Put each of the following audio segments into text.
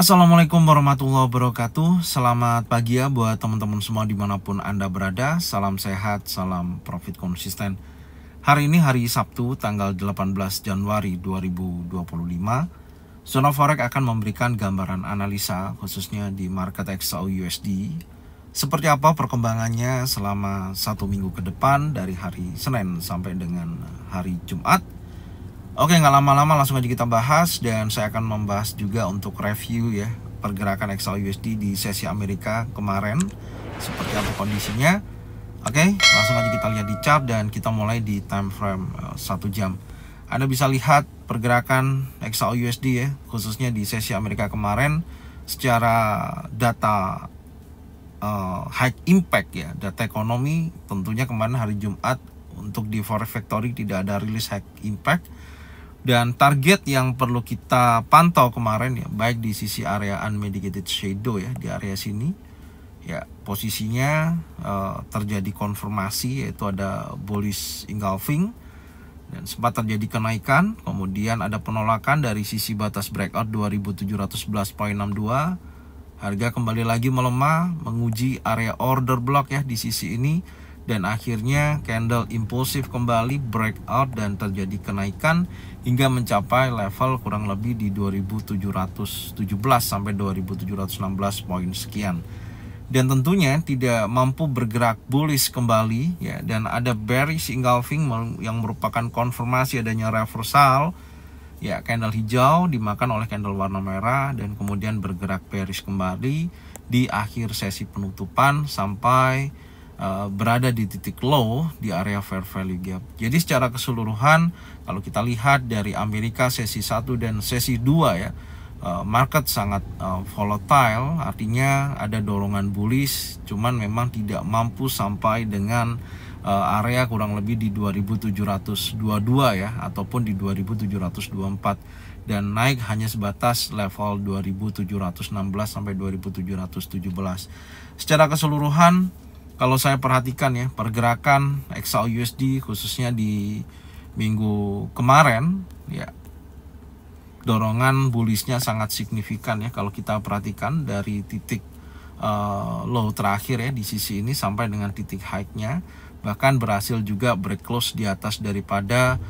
Assalamualaikum warahmatullahi wabarakatuh. Selamat pagi ya buat teman-teman semua dimanapun Anda berada. Salam sehat, salam profit konsisten. Hari ini hari Sabtu tanggal 18 Januari 2025. Zona Forex akan memberikan gambaran analisa khususnya di market XAU-USD. Seperti apa perkembangannya selama 1 minggu ke depan dari hari Senin sampai dengan hari Jumat. Oke, nggak lama-lama langsung aja kita bahas, dan saya akan membahas juga untuk review ya pergerakan XAU-USD di sesi Amerika kemarin seperti apa kondisinya. Oke, langsung aja kita lihat di chart dan kita mulai di time frame 1 jam. Anda bisa lihat pergerakan XAU-USD ya, khususnya di sesi Amerika kemarin secara data high impact ya, data ekonomi. Tentunya kemarin hari Jumat untuk di Forex Factory tidak ada rilis high impact. Dan target yang perlu kita pantau kemarin ya, baik di sisi area unmitigated shadow ya, di area sini ya, posisinya terjadi konfirmasi, yaitu ada bullish engulfing dan sempat terjadi kenaikan. Kemudian ada penolakan dari sisi batas breakout 2711.62. Harga kembali lagi melemah, menguji area order block ya di sisi ini, dan akhirnya candle impulsif kembali breakout dan terjadi kenaikan hingga mencapai level kurang lebih di 2717 sampai 2716 poin sekian. Dan tentunya tidak mampu bergerak bullish kembali ya, dan ada bearish engulfing yang merupakan konfirmasi adanya reversal ya, candle hijau dimakan oleh candle warna merah dan kemudian bergerak bearish kembali di akhir sesi penutupan sampai berada di titik low di area fair value gap. Jadi secara keseluruhan kalau kita lihat dari Amerika sesi 1 dan sesi 2 ya, market sangat volatile, artinya ada dorongan bullish, cuman memang tidak mampu sampai dengan area kurang lebih di 2722 ya, ataupun di 2724, dan naik hanya sebatas level 2716 sampai 2717. Secara keseluruhan kalau saya perhatikan ya, pergerakan XAU-USD khususnya di minggu kemarin ya, dorongan bullishnya sangat signifikan ya. Kalau kita perhatikan dari titik low terakhir ya di sisi ini sampai dengan titik high-nya, bahkan berhasil juga break close di atas daripada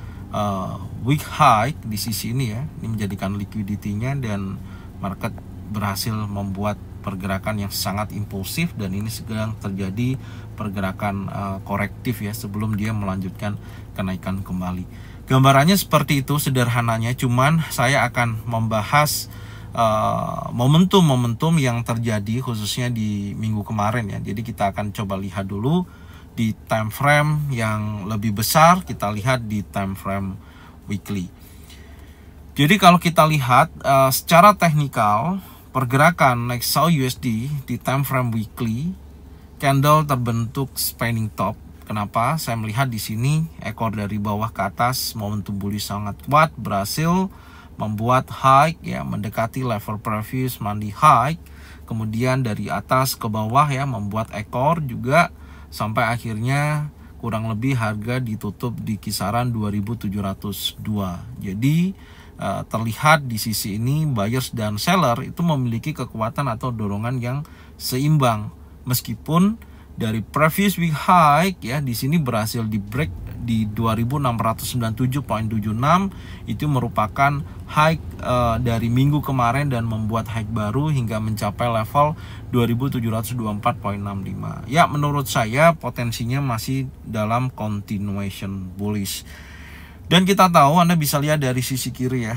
week high di sisi ini ya. Ini menjadikan liquidity-nya dan market berhasil membuat pergerakan yang sangat impulsif, dan ini sedang terjadi pergerakan korektif ya sebelum dia melanjutkan kenaikan kembali. Gambarannya seperti itu sederhananya, cuman saya akan membahas momentum-momentum yang terjadi khususnya di minggu kemarin ya. Jadi kita akan coba lihat dulu di time frame yang lebih besar, kita lihat di time frame weekly. Jadi kalau kita lihat secara teknikal pergerakan XAU-USD di time frame weekly, candle terbentuk spanning top. Kenapa? Saya melihat di sini ekor dari bawah ke atas, momentum bullish sangat kuat, berhasil membuat high ya, mendekati level previous monthly high. Kemudian dari atas ke bawah ya, membuat ekor juga sampai akhirnya kurang lebih harga ditutup di kisaran 2702. Jadi terlihat di sisi ini buyers dan seller itu memiliki kekuatan atau dorongan yang seimbang, meskipun dari previous week high ya di sini berhasil di break di 2697.76, itu merupakan high dari minggu kemarin dan membuat high baru hingga mencapai level 2724.65. Ya, menurut saya potensinya masih dalam continuation bullish. Dan kita tahu, Anda bisa lihat dari sisi kiri ya,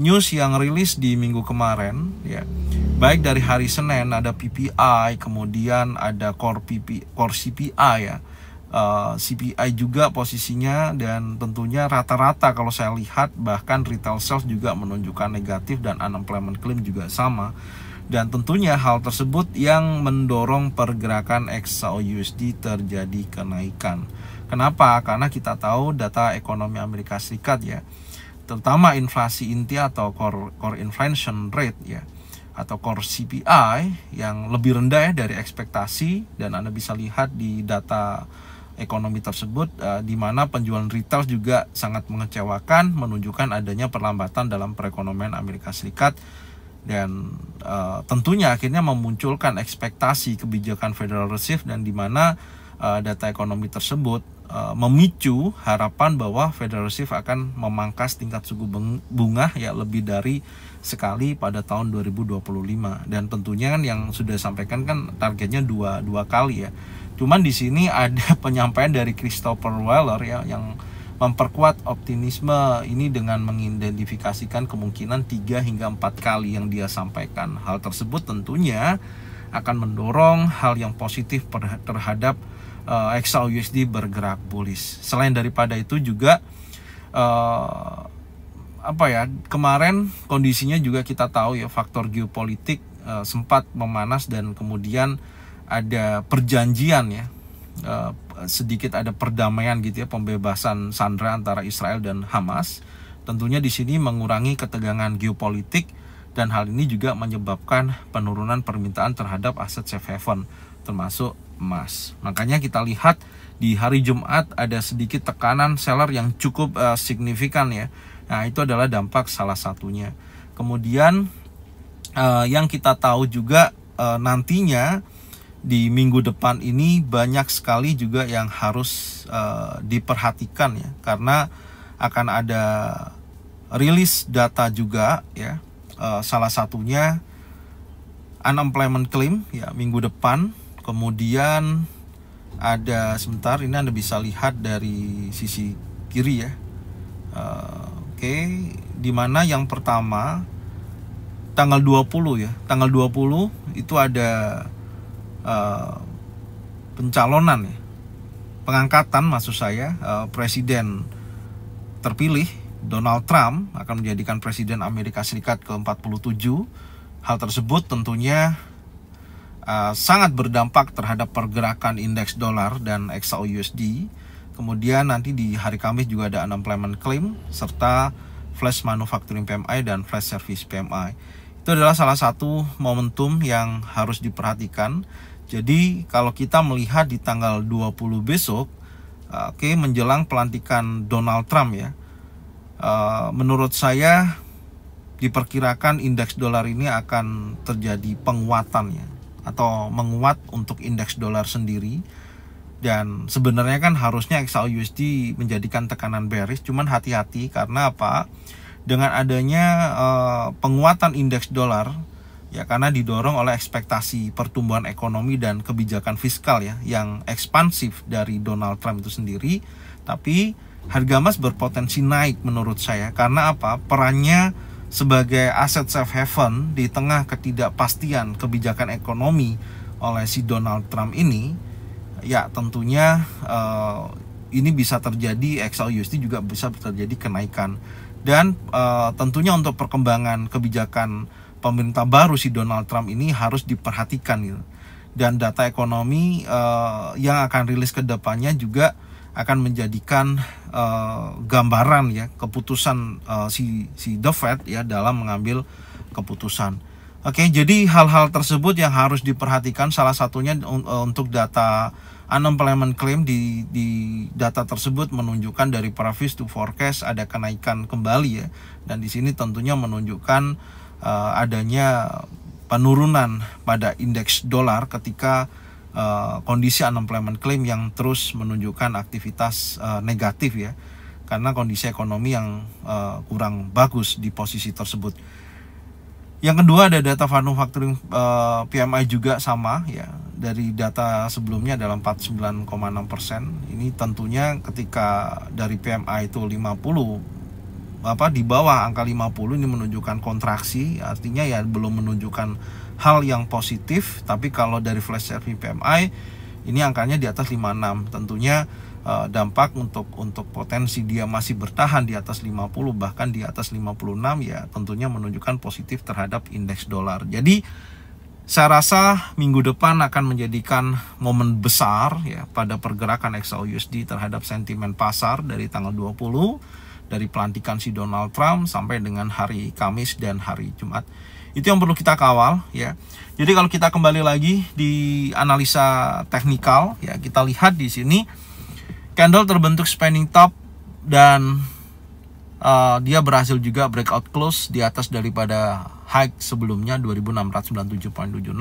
news yang rilis di minggu kemarin ya, baik dari hari Senin ada PPI, kemudian ada core CPI ya, CPI juga posisinya, dan tentunya rata-rata kalau saya lihat bahkan retail sales juga menunjukkan negatif dan unemployment claim juga sama. Dan tentunya hal tersebut yang mendorong pergerakan XAU-USD terjadi kenaikan. Kenapa? Karena kita tahu data ekonomi Amerika Serikat ya, terutama inflasi inti atau core inflation rate ya, atau core CPI yang lebih rendah ya dari ekspektasi. Dan Anda bisa lihat di data ekonomi tersebut di mana penjualan retail juga sangat mengecewakan, menunjukkan adanya perlambatan dalam perekonomian Amerika Serikat dan tentunya akhirnya memunculkan ekspektasi kebijakan Federal Reserve, dan di mana data ekonomi tersebut memicu harapan bahwa Federal Reserve akan memangkas tingkat suku bunga ya lebih dari sekali pada tahun 2025, dan tentunya kan yang sudah disampaikan kan targetnya dua kali ya. Cuman di sini ada penyampaian dari Christopher Waller ya yang memperkuat optimisme ini dengan mengidentifikasikan kemungkinan 3 hingga 4 kali yang dia sampaikan. Hal tersebut tentunya akan mendorong hal yang positif terhadap XAUUSD bergerak bullish. Selain daripada itu juga kemarin kondisinya juga kita tahu ya, faktor geopolitik sempat memanas dan kemudian ada perjanjian ya, sedikit ada perdamaian gitu ya, pembebasan sandera antara Israel dan Hamas. Tentunya di sini mengurangi ketegangan geopolitik, dan hal ini juga menyebabkan penurunan permintaan terhadap aset safe haven termasuk emas. Makanya kita lihat di hari Jumat ada sedikit tekanan seller yang cukup signifikan ya. Nah, itu adalah dampak salah satunya. Kemudian yang kita tahu juga nantinya di minggu depan ini banyak sekali juga yang harus diperhatikan ya, karena akan ada rilis data juga ya, salah satunya unemployment claim ya minggu depan. Kemudian ada, sebentar, ini Anda bisa lihat dari sisi kiri ya. Dimana yang pertama tanggal 20 ya, tanggal 20 itu ada pencalonan ya, pengangkatan maksud saya, presiden terpilih Donald Trump akan menjadikan presiden Amerika Serikat ke-47. Hal tersebut tentunya sangat berdampak terhadap pergerakan indeks dolar dan XAUUSD. Kemudian nanti di hari Kamis juga ada unemployment claim serta flash manufacturing PMI dan flash service PMI. Itu adalah salah satu momentum yang harus diperhatikan. Jadi kalau kita melihat di tanggal 20 besok, menjelang pelantikan Donald Trump ya, menurut saya diperkirakan indeks dolar ini akan terjadi penguatan ya, atau menguat untuk indeks dolar sendiri. Dan sebenarnya kan harusnya XAUUSD menjadikan tekanan bearish, cuman hati-hati karena apa? Dengan adanya penguatan indeks dolar ya, karena didorong oleh ekspektasi pertumbuhan ekonomi dan kebijakan fiskal ya yang ekspansif dari Donald Trump itu sendiri, tapi harga emas berpotensi naik menurut saya. Karena apa? Perannya sebagai aset safe haven di tengah ketidakpastian kebijakan ekonomi oleh si Donald Trump ini, ya tentunya ini bisa terjadi, XAUUSD juga bisa terjadi kenaikan. Dan tentunya untuk perkembangan kebijakan pemerintah baru si Donald Trump ini harus diperhatikan gitu. Dan data ekonomi yang akan rilis ke depannya juga akan menjadikan gambaran ya keputusan si The Fed ya dalam mengambil keputusan. Jadi hal-hal tersebut yang harus diperhatikan, salah satunya untuk data unemployment claim. Di data tersebut menunjukkan dari previous to forecast ada kenaikan kembali ya, dan di sini tentunya menunjukkan adanya penurunan pada indeks dolar ketika kondisi unemployment claim yang terus menunjukkan aktivitas negatif ya, karena kondisi ekonomi yang kurang bagus di posisi tersebut. Yang kedua ada data manufacturing PMI juga sama ya, dari data sebelumnya adalah 49,6%. Ini tentunya ketika dari PMI itu 50 di bawah angka 50 ini menunjukkan kontraksi, artinya ya belum menunjukkan hal yang positif. Tapi kalau dari flash service PMI ini angkanya di atas 56, tentunya dampak untuk potensi dia masih bertahan di atas 50 bahkan di atas 56 ya tentunya menunjukkan positif terhadap indeks dolar. Jadi saya rasa minggu depan akan menjadikan momen besar ya pada pergerakan XAUUSD terhadap sentimen pasar dari tanggal 20 dari pelantikan si Donald Trump sampai dengan hari Kamis dan hari Jumat. Itu yang perlu kita kawal ya. Jadi kalau kita kembali lagi di analisa teknikal ya, kita lihat di sini candle terbentuk spinning top dan dia berhasil juga breakout close di atas daripada high sebelumnya 2697.76,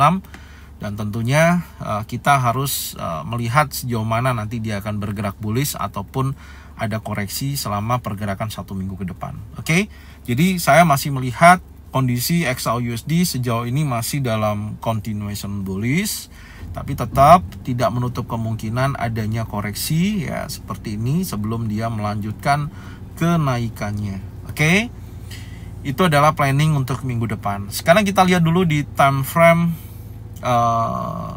dan tentunya kita harus melihat sejauh mana nanti dia akan bergerak bullish ataupun ada koreksi selama pergerakan 1 minggu ke depan. Oke, jadi saya masih melihat kondisi XAUUSD sejauh ini masih dalam continuation bullish, tapi tetap tidak menutup kemungkinan adanya koreksi ya seperti ini sebelum dia melanjutkan kenaikannya. Oke, itu adalah planning untuk minggu depan. Sekarang kita lihat dulu di time frame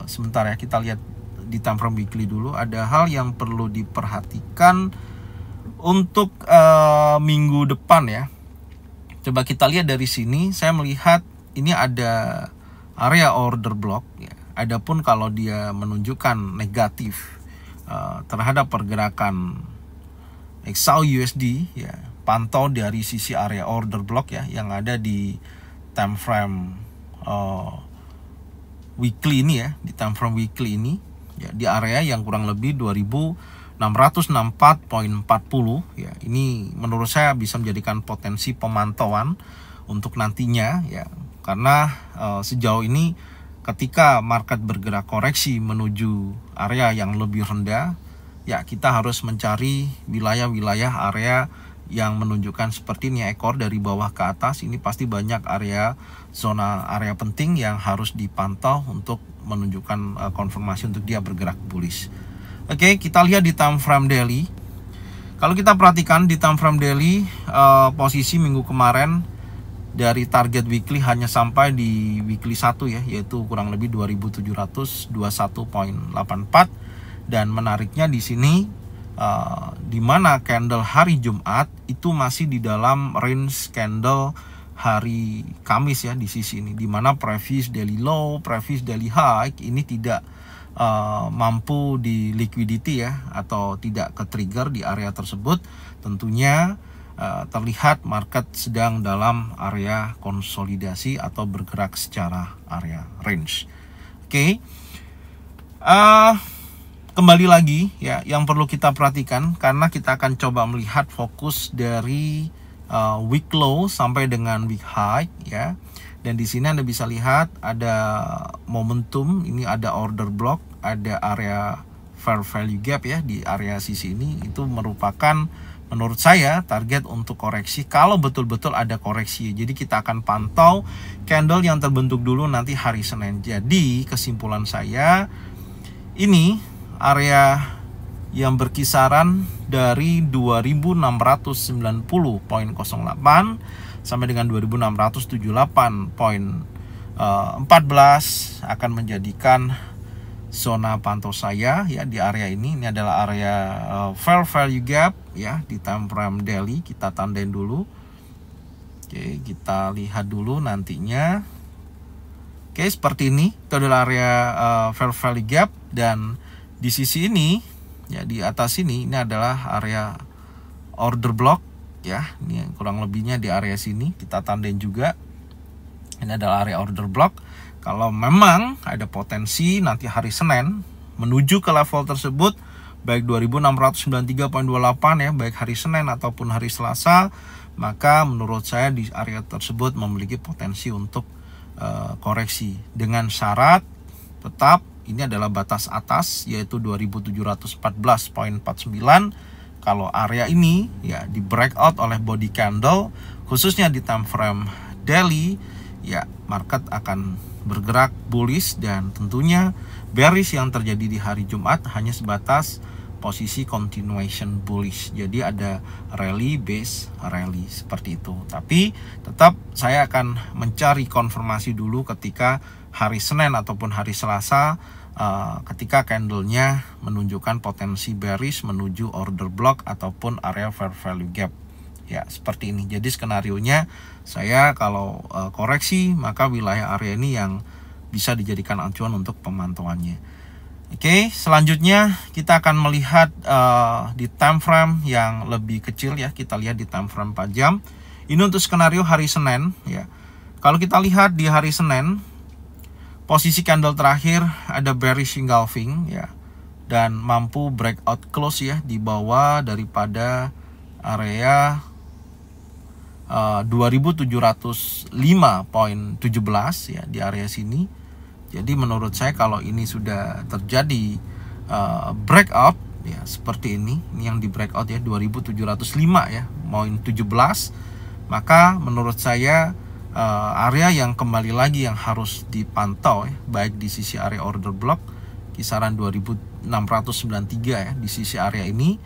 sebentar ya, kita lihat di time frame weekly dulu. Ada hal yang perlu diperhatikan untuk minggu depan ya. Coba kita lihat dari sini, saya melihat ini ada area order block ya. Adapun kalau dia menunjukkan negatif terhadap pergerakan XAUUSD ya, pantau dari sisi area order block ya yang ada di time frame weekly ini ya, di time frame weekly ini ya, di area yang kurang lebih 2664.40 ya. Ini menurut saya bisa menjadikan potensi pemantauan untuk nantinya ya, karena sejauh ini ketika market bergerak koreksi menuju area yang lebih rendah ya, kita harus mencari wilayah-wilayah area yang menunjukkan seperti ini ekor dari bawah ke atas. Ini pasti banyak area zona area penting yang harus dipantau untuk menunjukkan konfirmasi untuk dia bergerak bullish. Oke, kita lihat di time frame daily. Kalau kita perhatikan di time frame daily, posisi minggu kemarin dari target weekly hanya sampai di weekly 1 ya, yaitu kurang lebih 2721.84, dan menariknya di sini di mana candle hari Jumat itu masih di dalam range candle hari Kamis ya, di sisi ini, di mana previous daily low, previous daily high ini tidak mampu di liquidity ya, atau tidak ke trigger di area tersebut. Tentunya terlihat market sedang dalam area konsolidasi atau bergerak secara area range. Oke, kembali lagi ya, yang perlu kita perhatikan karena kita akan coba melihat fokus dari week low sampai dengan week high ya. Dan di sini Anda bisa lihat ada momentum, ini ada order block, ada area fair value gap ya di area sisi ini. Itu merupakan menurut saya target untuk koreksi kalau betul-betul ada koreksi. Jadi kita akan pantau candle yang terbentuk dulu nanti hari Senin. Jadi kesimpulan saya, ini area yang berkisaran dari 2690.08 sampai dengan 2678.14 akan menjadikan zona pantau saya ya di area ini. Ini adalah area fair value gap ya di time frame daily. Kita tandain dulu. Oke, kita lihat dulu nantinya. Oke, seperti ini. Itu adalah area fair value gap, dan di sisi ini ya, di atas ini adalah area order block ya. Ini kurang lebihnya di area sini. Kita tandain juga. Ini adalah area order block. Kalau memang ada potensi nanti hari Senin menuju ke level tersebut, baik 2693.28 ya, baik hari Senin ataupun hari Selasa, maka menurut saya di area tersebut memiliki potensi untuk koreksi, dengan syarat tetap ini adalah batas atas yaitu 2714.49. Kalau area ini ya di breakout oleh body candle, khususnya di time frame daily ya, market akan bergerak bullish, dan tentunya bearish yang terjadi di hari Jumat hanya sebatas posisi continuation bullish. Jadi ada rally base rally seperti itu. Tapi tetap saya akan mencari konfirmasi dulu ketika hari Senin ataupun hari Selasa, ketika candlenya menunjukkan potensi bearish menuju order block ataupun area fair value gap ya, seperti ini. Jadi skenarionya saya kalau koreksi, maka wilayah area ini yang bisa dijadikan acuan untuk pemantauannya. Oke, selanjutnya kita akan melihat di time frame yang lebih kecil ya. Kita lihat di time frame 4 jam. Ini untuk skenario hari Senin ya. Kalau kita lihat di hari Senin, posisi candle terakhir ada bearish engulfing ya, dan mampu breakout close ya di bawah daripada area 2705.17 ya di area sini. Jadi menurut saya kalau ini sudah terjadi breakout ya seperti ini yang di breakout ya 2705 ya poin 17, maka menurut saya area yang kembali lagi yang harus dipantau ya, baik di sisi area order block kisaran 2693 ya di sisi area ini.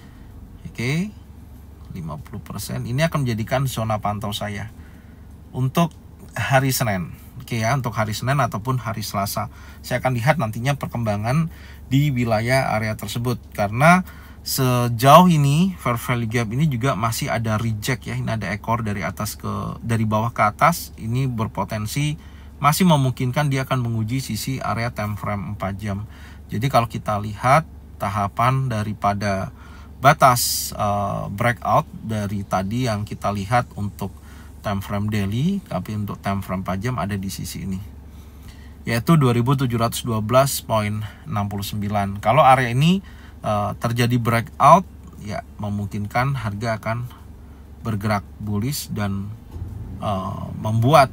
Oke, 50% ini akan menjadikan zona pantau saya untuk hari Senin. Oke ya, untuk hari Senin ataupun hari Selasa saya akan lihat nantinya perkembangan di wilayah area tersebut, karena sejauh ini fair value gap ini juga masih ada reject ya. Ini ada ekor dari bawah ke atas, ini berpotensi masih memungkinkan dia akan menguji sisi area time frame 4 jam. Jadi kalau kita lihat tahapan daripada batas breakout dari tadi yang kita lihat untuk time frame daily, tapi untuk time frame 4 jam ada di sisi ini, yaitu 2712.69. Kalau area ini terjadi breakout ya, memungkinkan harga akan bergerak bullish dan membuat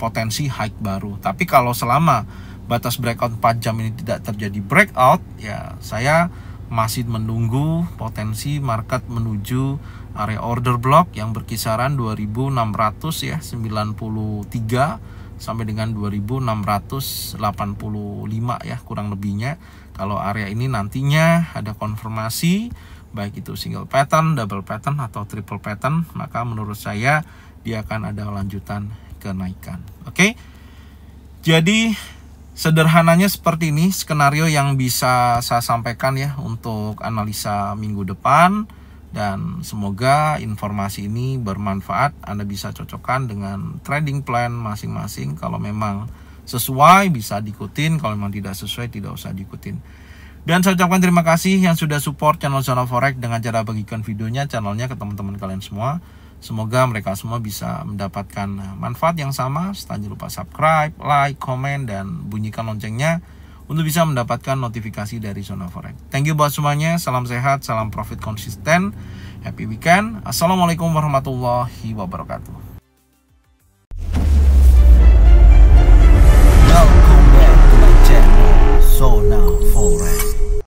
potensi high baru. Tapi kalau selama batas breakout 4 jam ini tidak terjadi breakout ya, saya masih menunggu potensi market menuju area order block yang berkisaran 2600 ya 93 sampai dengan 2685 ya kurang lebihnya. Kalau area ini nantinya ada konfirmasi baik itu single pattern, double pattern atau triple pattern, maka menurut saya dia akan ada lanjutan kenaikan. Oke. Jadi sederhananya seperti ini skenario yang bisa saya sampaikan ya untuk analisa minggu depan, dan semoga informasi ini bermanfaat. Anda bisa cocokkan dengan trading plan masing-masing. Kalau memang sesuai bisa diikutin, kalau memang tidak sesuai tidak usah diikutin. Dan saya ucapkan terima kasih yang sudah support channel Zona Forex dengan cara bagikan videonya, channelnya ke teman-teman kalian semua. Semoga mereka semua bisa mendapatkan manfaat yang sama. Jangan lupa subscribe, like, komen, dan bunyikan loncengnya untuk bisa mendapatkan notifikasi dari Zona Forex. Thank you buat semuanya. Salam sehat, salam profit konsisten. Happy weekend. Assalamualaikum warahmatullahi wabarakatuh. Welcome back to my channel Zona Forex.